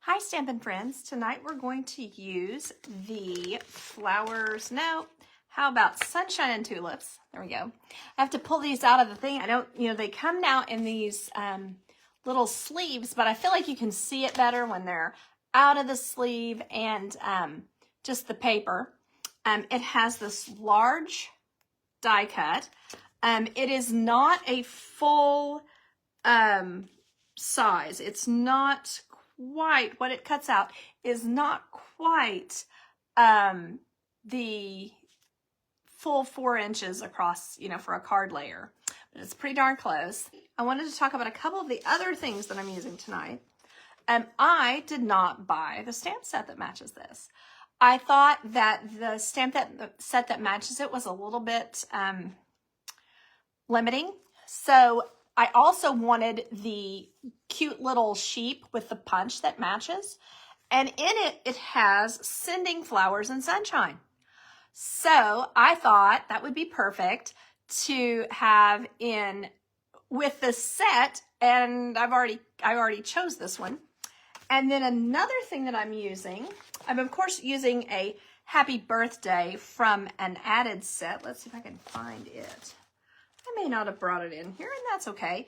Hi Stampin' friends, tonight we're going to use the flowers, no, how about Sunshine and Tulips, there we go. I have to pull these out of the thing. I don't, they come now in these little sleeves, but I feel like you can see it better when they're out of the sleeve and just the paper. It has this large die cut. It is not a full size. It's not quite, what it cuts out is not quite the full 4 inches across, for a card layer, but it's pretty darn close. I wanted to talk about a couple of the other things that I'm using tonight. I did not buy the stamp set that matches this. I thought that the set that matches it was a little bit limiting. So I also wanted the cute little sheep with the punch that matches. And in it, it has Sending Flowers and Sunshine. So I thought that would be perfect to have in with the set. And I already chose this one. And then another thing that I'm using, I'm of course using a Happy Birthday from an added set. Let's see if I can find it. I may not have brought it in here, and that's okay.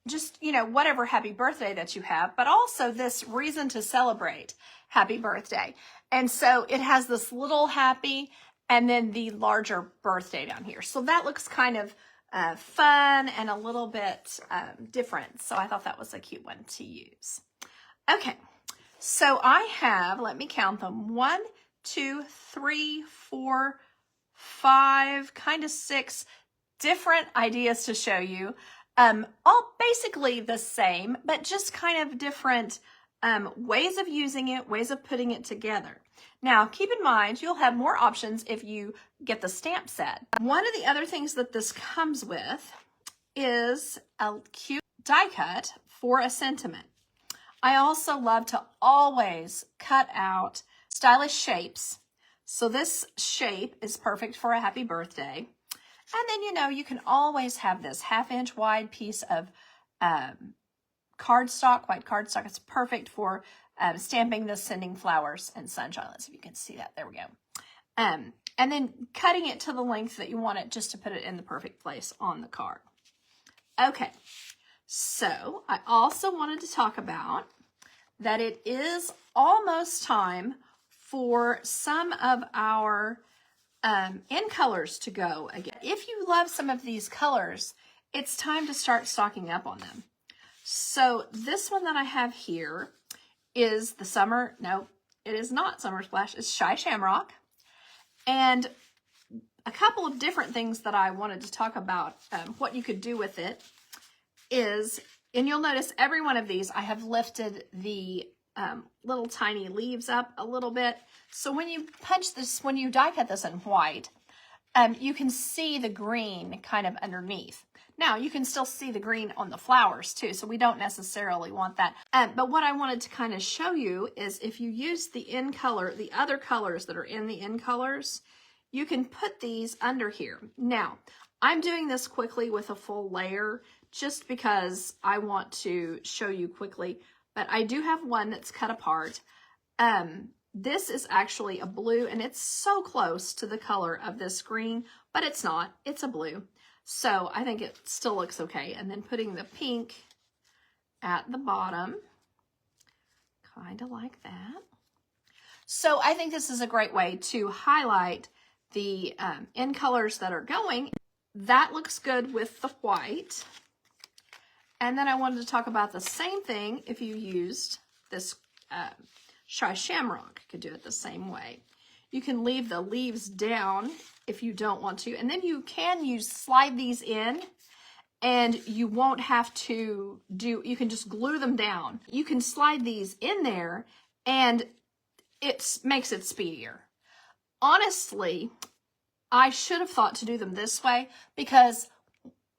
Just, whatever happy birthday that you have, but also this reason to celebrate happy birthday. And so it has this little happy and then the larger birthday down here. So that looks kind of fun and a little bit different. So I thought that was a cute one to use. Okay, so I have, let me count them, 1, 2, 3, 4, 5, kind of 6 different ideas to show you. All basically the same, but just kind of different ways of using it, ways of putting it together. Now, keep in mind, you'll have more options if you get the stamp set. One of the other things that this comes with is a cute die cut for a sentiment. I also love to always cut out stylish shapes. So this shape is perfect for a happy birthday. And then, you can always have this 1/2 inch wide piece of cardstock, white cardstock. It's perfect for stamping the Sending Flowers and Sunshine. Let's see if you can see that. There we go. And then cutting it to the length that you want it just to put it in the perfect place on the card. Okay, so I also wanted to talk about that it is almost time for some of our in colors to go again. If you love some of these colors, it's time to start stocking up on them. So this one that I have here is the summer, no, it is not Summer Splash, it's Shy Shamrock. And a couple of different things that I wanted to talk about, what you could do with it is, and you'll notice every one of these, I have lifted the little tiny leaves up a little bit. So when you punch this, when you die cut this in white, you can see the green kind of underneath. Now you can still see the green on the flowers too, so we don't necessarily want that. But what I wanted to kind of show you is if you use the in color, the other colors that are in the in colors, you can put these under here. Now, I'm doing this quickly with a full layer just because I want to show you quickly. But I do have one that's cut apart. This is actually a blue, and it's so close to the color of this green, but it's not. It's a blue. So I think it still looks okay. And then putting the pink at the bottom, kind of like that. So I think this is a great way to highlight the in colors that are going. That looks good with the white. And then I wanted to talk about the same thing if you used this Shy Shamrock. You could do it the same way. You can leave the leaves down if you don't want to. And then you can slide these in and you won't have to you can just glue them down. You can slide these in there and it makes it speedier. Honestly, I should have thought to do them this way because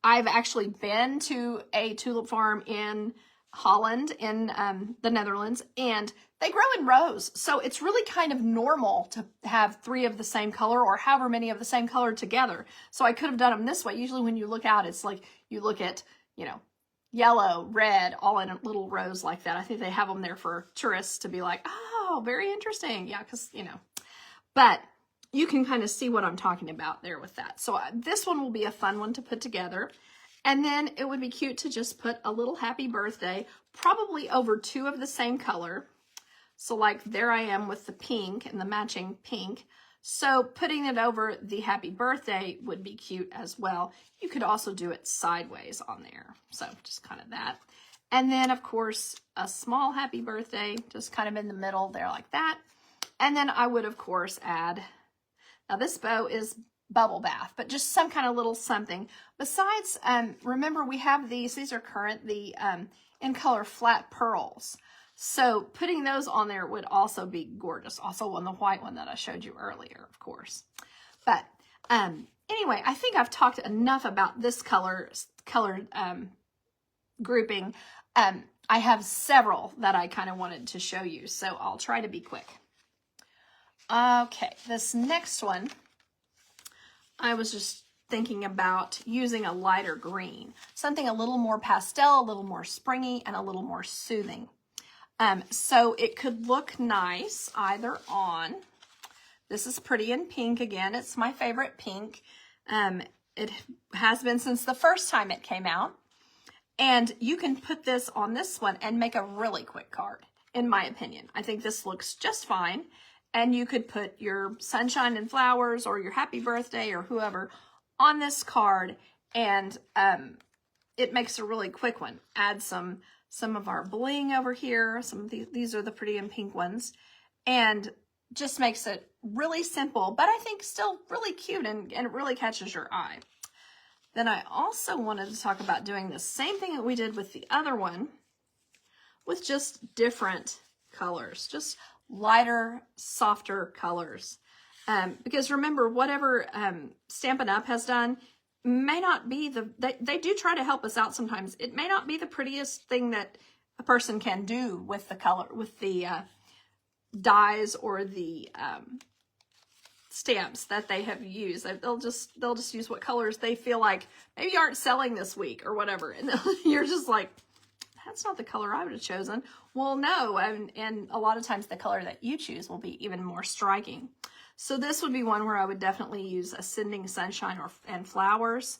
I've actually been to a tulip farm in Holland, in the Netherlands, and they grow in rows. So it's really kind of normal to have 3 of the same color or however many of the same color together. So I could have done them this way. Usually when you look out, it's like you look at, yellow, red, all in little rows like that. I think they have them there for tourists to be like, oh, very interesting. Yeah, because, you know, but you can kind of see what I'm talking about there with that. So this one will be a fun one to put together. And then it would be cute to just put a little happy birthday, probably over 2 of the same color. So like there I am with the pink and the matching pink. So putting it over the happy birthday would be cute as well. You could also do it sideways on there. So just kind of that. And then of course, a small happy birthday, just kind of in the middle there like that. And then I would of course add, now this bow is bubble bath, but just some kind of little something. Besides, remember we have these are current, the in color flat pearls. So putting those on there would also be gorgeous. Also on the white one that I showed you earlier, of course. But anyway, I think I've talked enough about this color grouping. I have several that I kind of wanted to show you, so I'll try to be quick. Okay, this next one, I was just thinking about using a lighter green, something a little more pastel, a little more springy, and a little more soothing. So it could look nice either on, this is pretty in pink again, it's my favorite pink. It has been since the first time it came out. And you can put this on this one and make a really quick card, in my opinion. I think this looks just fine. And you could put your sunshine and flowers or your happy birthday or whoever on this card, and it makes a really quick one. Add some of our bling over here. Some of these are the pretty and pink ones, and just makes it really simple, but I think still really cute, and it really catches your eye. Then I also wanted to talk about doing the same thing that we did with the other one with just different colors, just lighter, softer colors. Because remember, whatever Stampin' Up! Has done may not be they do try to help us out sometimes. It may not be the prettiest thing that a person can do with the color, with the dyes or the stamps that they have used. They'll just use what colors they feel like maybe aren't selling this week or whatever. And you're just like, that's not the color I would have chosen. Well, no, and a lot of times the color that you choose will be even more striking. So this would be one where I would definitely use Ascending Sunshine and Flowers,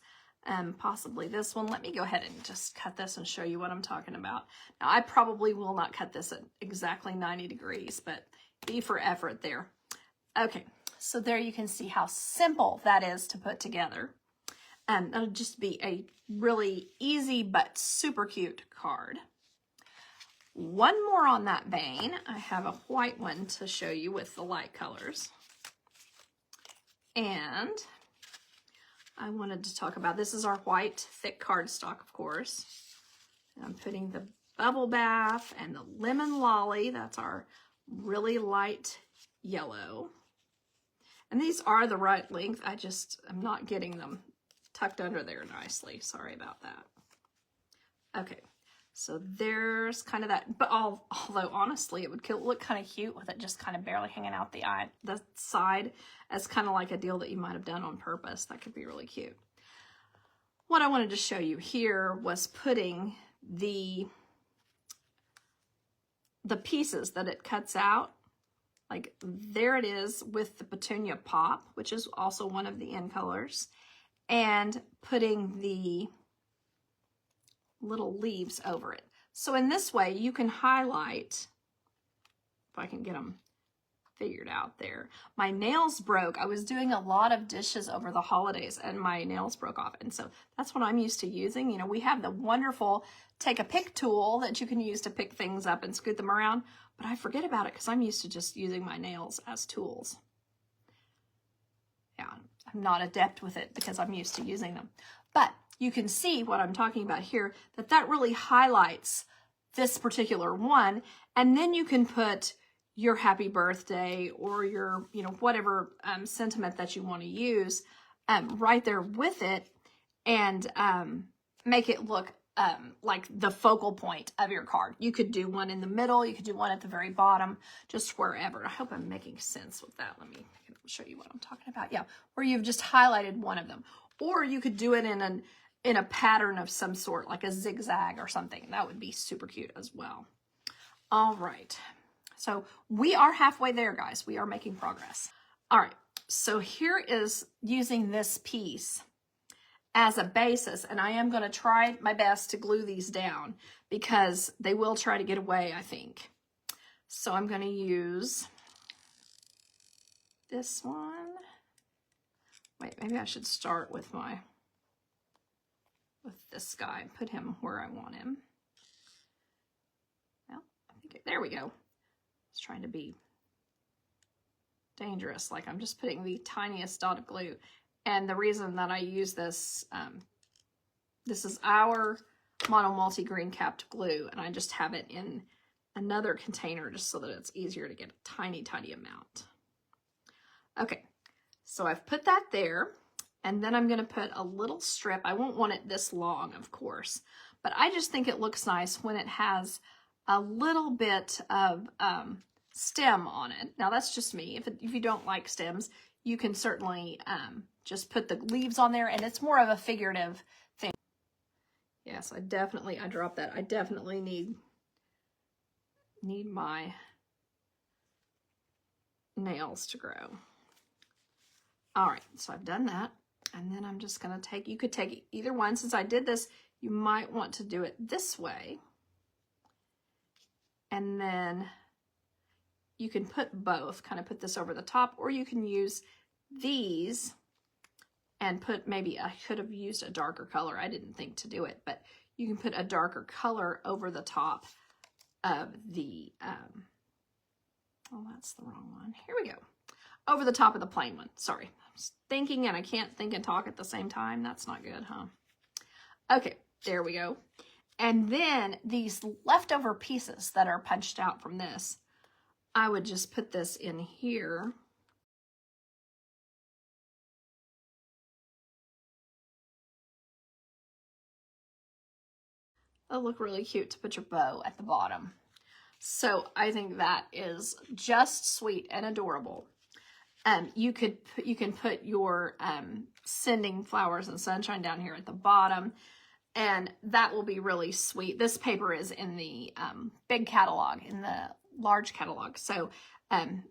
possibly this one. Let me go ahead and just cut this and show you what I'm talking about. Now, I probably will not cut this at exactly 90 degrees, but be for effort there. Okay, so there you can see how simple that is to put together. That'll just be a really easy but super cute card. One more on that vein. I have a white one to show you with the light colors. And I wanted to talk about, this is our white thick cardstock, of course. And I'm putting the Bubble Bath and the Lemon Lolly. That's our really light yellow. And these are the right length. I'm not getting them tucked under there nicely. Sorry about that. Okay, so there's kind of that, but although honestly it would look kind of cute with it just kind of barely hanging out the side as kind of like a deal that you might have done on purpose. That could be really cute. What I wanted to show you here was putting the pieces that it cuts out, like there it is with the Petunia Pop, which is also one of the in colors, and putting the little leaves over it. So in this way you can highlight, if I can get them figured out there. My nails broke. I was doing a lot of dishes over the holidays and my nails broke off, and so that's what I'm used to using. You know, we have the wonderful take a pick tool that you can use to pick things up and scoot them around, but I forget about it because I'm used to just using my nails as tools. Yeah, I'm not adept with it because I'm used to using them. But you can see what I'm talking about here, that really highlights this particular one, and then you can put your happy birthday or your, you know, whatever sentiment that you want to use right there with it, and make it look like the focal point of your card. You could do one in the middle, you could do one at the very bottom, just wherever. I hope I'm making sense with that. Let me show you what I'm talking about. Yeah, where you've just highlighted one of them. Or you could do it in in a pattern of some sort, like a zigzag or something. That would be super cute as well. All right, so we are halfway there, guys. We are making progress. All right, so here is using this piece as a basis, and I am going to try my best to glue these down because they will try to get away, I think. So I'm going to use this one. Wait, maybe I should start with this guy and put him where I want him. Well, I think there we go. I was trying to be dangerous, like I'm just putting the tiniest dot of glue. And the reason that I use this, this is our mono multi-green capped glue, and I just have it in another container just so that it's easier to get a tiny, tiny amount. Okay, so I've put that there. And then I'm going to put a little strip. I won't want it this long, of course, but I just think it looks nice when it has a little bit of stem on it. Now, that's just me. If you don't like stems, you can certainly just put the leaves on there, and it's more of a figurative thing. Yes, I dropped that. I definitely need my nails to grow. All right, so I've done that. And then I'm just going to take, you could take either one. Since I did this, you might want to do it this way. And then you can put both, kind of put this over the top, or you can use these and put, maybe I could have used a darker color. I didn't think to do it, but you can put a darker color over the top of the, oh, that's the wrong one. Here we go. Over the top of the plain one. Sorry. I was thinking and I can't think and talk at the same time. That's not good, huh? Okay, there we go. And then these leftover pieces that are punched out from this, I would just put this in here. It'll look really cute to put your bow at the bottom. So I think that is just sweet and adorable. You can put your sending flowers and sunshine down here at the bottom, and that will be really sweet. This paper is in the big catalog, in the large catalog, so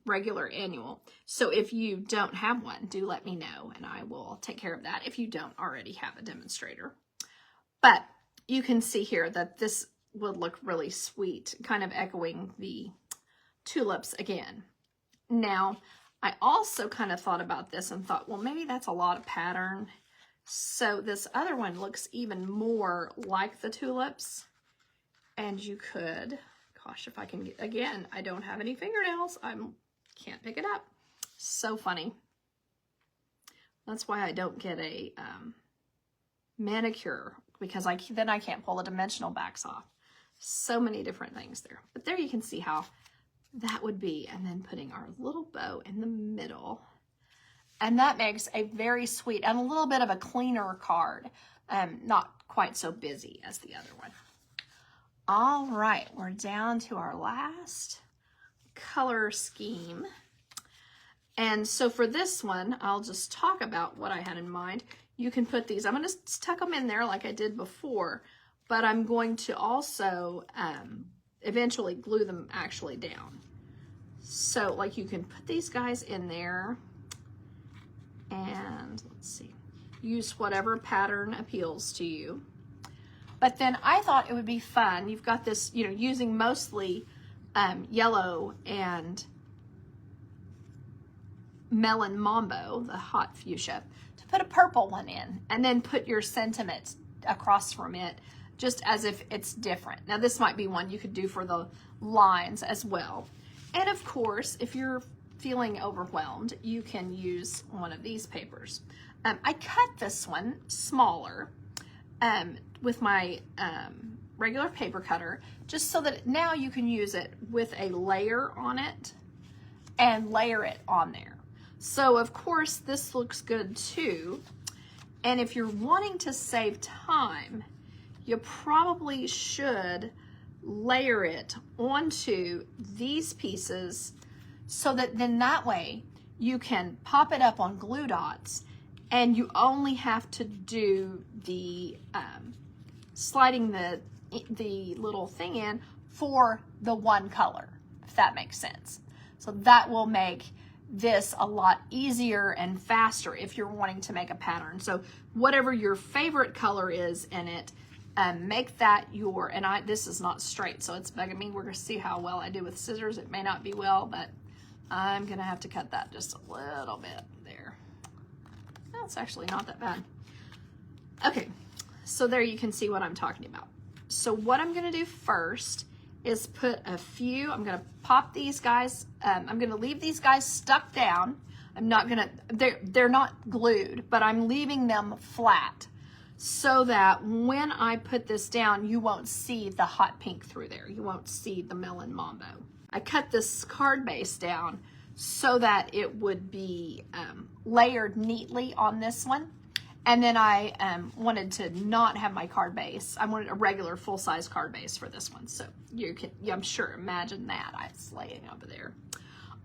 regular annual. So if you don't have one, do let me know, and I will take care of that if you don't already have a demonstrator. But you can see here that this would look really sweet, kind of echoing the tulips again. Now, I also kind of thought about this and thought, well, maybe that's a lot of pattern. So this other one looks even more like the tulips. And you could, gosh, if I can get, again, I don't have any fingernails. I can't pick it up. So funny. That's why I don't get a manicure, because then I can't pull the dimensional backs off. So many different things there. But there you can see how that would be, and then putting our little bow in the middle. And that makes a very sweet and a little bit of a cleaner card. Not quite so busy as the other one. All right, we're down to our last color scheme. And so for this one, I'll just talk about what I had in mind. You can put these, I'm going to tuck them in there like I did before, but I'm going to also eventually glue them actually down. So like you can put these guys in there and let's see, use whatever pattern appeals to you. But then I thought it would be fun. You've got this, you know, using mostly yellow and melon mambo, the hot fuchsia, to put a purple one in and then put your sentiments across from it, just as if it's different. Now this might be one you could do for the lines as well. And of course, if you're feeling overwhelmed, you can use one of these papers. I cut this one smaller with my regular paper cutter, just so that now you can use it with a layer on it and layer it on there. So of course this looks good too. And if you're wanting to save time, you probably should layer it onto these pieces so that then that way you can pop it up on glue dots And you only have to do the sliding the little thing in for the one color, if that makes sense. So that will make this a lot easier and faster if you're wanting to make a pattern. So whatever your favorite color is in it, make that your, and this is not straight, so it's bugging me. We're gonna see how well I do with scissors. It may not be well, but I'm gonna have to cut that just a little bit there. That's actually not that bad. Okay, so there you can see what I'm talking about. So what I'm gonna do first is put a few, I'm gonna pop these guys, I'm gonna leave these guys stuck down. I'm not gonna, they're not glued, but I'm leaving them flat so that when I put this down, you won't see the hot pink through there. You won't see the melon mambo. I cut this card base down so that it would be layered neatly on this one. And then I wanted to not have my card base. I wanted a regular full-size card base for this one. So you can, I'm sure, imagine that. I was laying over there.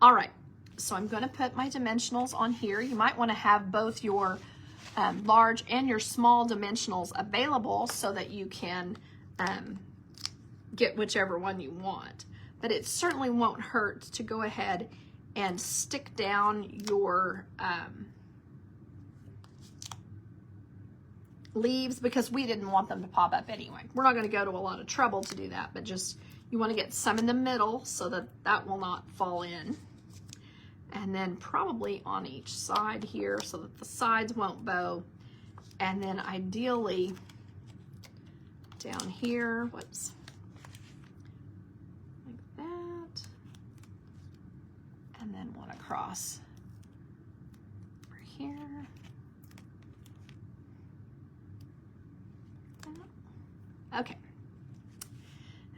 All right, so I'm gonna put my dimensionals on here. You might wanna have both your large and your small dimensionals available so that you can get whichever one you want. But it certainly won't hurt to go ahead and stick down your leaves, because we didn't want them to pop up anyway. We're not going to go to a lot of trouble to do that, but just you want to get some in the middle so that that will not fall in. And then probably on each side here so that the sides won't bow. And then ideally down here, whoops, like that. And then one across over here. Okay,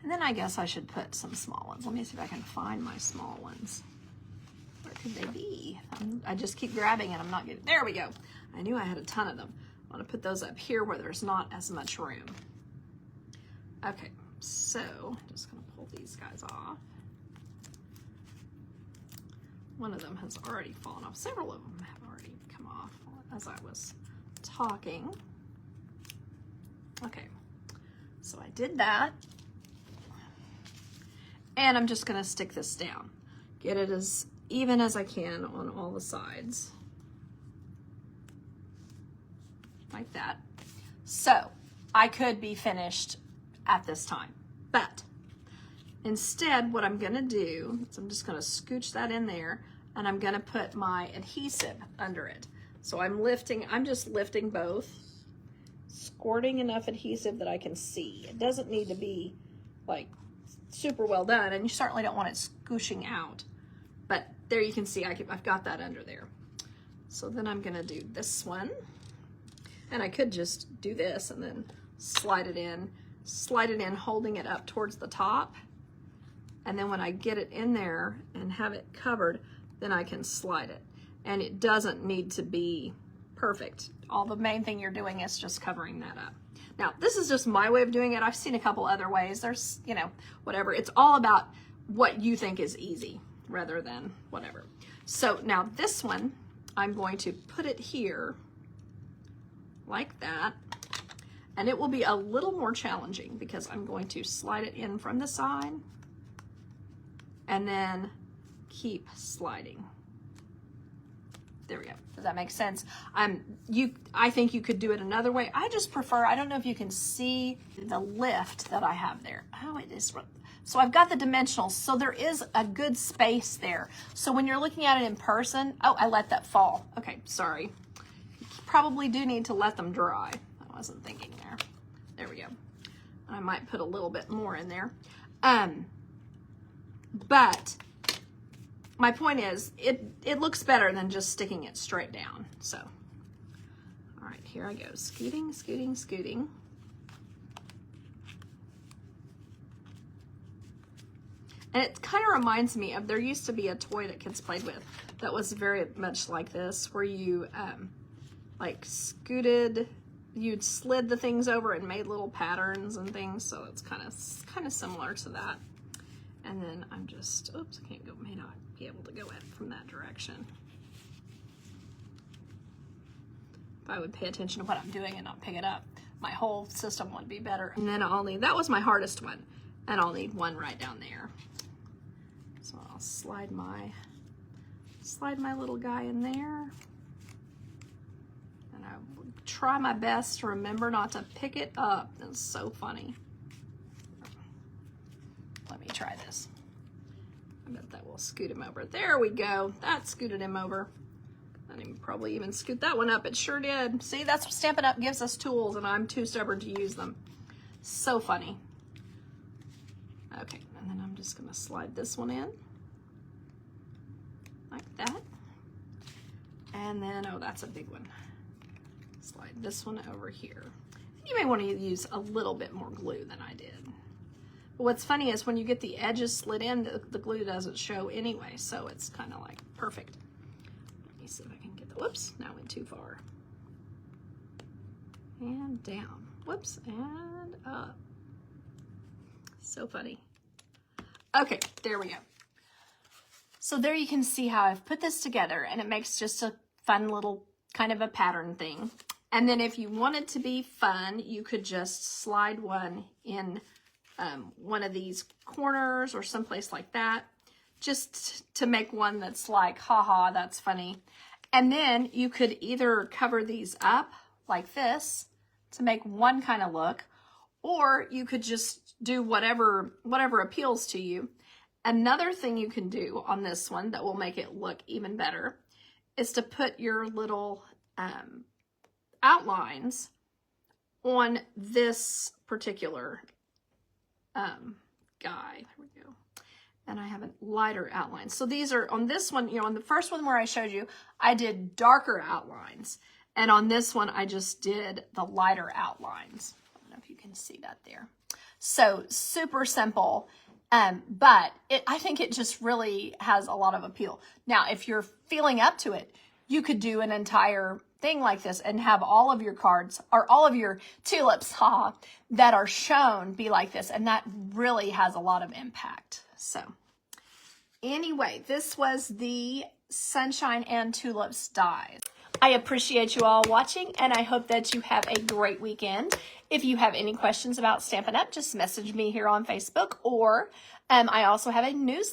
and then I guess I should put some small ones. Let me see if I can find my small ones. Where could they be? I just keep grabbing and I'm not getting, there we go. I knew I had a ton of them. I want to put those up here where there's not as much room. Okay, so I'm just gonna pull these guys off. One of them has already fallen off. Several of them have already come off as I was talking. Okay. So I did that, and I'm just gonna stick this down. Get it as even as I can on all the sides, like that. So I could be finished at this time, but instead what I'm gonna do is I'm just gonna scooch that in there, and I'm gonna put my adhesive under it. So I'm just lifting both, squirting enough adhesive that I can see. It doesn't need to be like super well done, and you certainly don't want it scooshing out. But there you can see I've got that under there. So then I'm gonna do this one, and I could just do this and then slide it in holding it up towards the top. And then when I get it in there and have it covered, then I can slide it. And it doesn't need to be perfect. All the main thing you're doing is just covering that up. Now, this is just my way of doing it. I've seen a couple other ways. There's, you know, whatever. It's all about what you think is easy rather than whatever. So now this one, I'm going to put it here like that. And it will be a little more challenging because I'm going to slide it in from the side and then keep sliding. There we go. Does that make sense? I think you could do it another way. I just prefer, I don't know if you can see the lift that I have there. Oh, it is. So I've got the dimensionals, so there is a good space there. So when you're looking at it in person, oh, I let that fall. Okay, sorry. You probably do need to let them dry. I wasn't thinking there. There we go. I might put a little bit more in there. But my point is, it looks better than just sticking it straight down. So, all right, here I go. Scooting, scooting, scooting. And it kind of reminds me of, there used to be a toy that kids played with that was very much like this, where you like scooted, you'd slid the things over and made little patterns and things. So it's kind of similar to that. And then I'm just, oops, I can't go, may not be able to go in from that direction. if I would pay attention to what I'm doing and not pick it up, my whole system would be better. And then I'll need, that was my hardest one, and I'll need one right down there. So I'll slide my little guy in there. And I will try my best to remember not to pick it up. It's so funny. Let me try this. I bet that will scoot him over. There we go. That scooted him over. I didn't probably even scoot that one up. It sure did. See, that's what Stampin' Up! Gives us tools, and I'm too stubborn to use them. So funny. Okay, and then I'm just gonna slide this one in. Like that. And then, oh, that's a big one. Slide this one over here. You may want to use a little bit more glue than I did. But what's funny is when you get the edges slid in, the glue doesn't show anyway, so it's kind of like perfect. Let me see if I can get the, whoops, now I went too far. And down, whoops, and up. So funny. Okay, there we go. So there you can see how I've put this together, and it makes just a fun little kind of a pattern thing. And then if you wanted to be fun, you could just slide one in one of these corners or someplace like that, just to make one that's like, haha, that's funny. And then you could either cover these up like this to make one kind of look, or you could just do whatever appeals to you. Another thing you can do on this one that will make it look even better is to put your little outlines on this particular guy. There we go. And I have a lighter outline. So these are, on this one, you know, on the first one where I showed you, I did darker outlines. And on this one, I just did the lighter outlines. I don't know if you can see that there. So super simple. But I think it just really has a lot of appeal. Now, if you're feeling up to it, you could do an entire thing like this and have all of your cards or all of your tulips that are shown be like this. And that really has a lot of impact. So anyway, this was the Sunshine and Tulips dies. I appreciate you all watching, and I hope that you have a great weekend. If you have any questions about Stampin' Up, just message me here on Facebook, or I also have a newsletter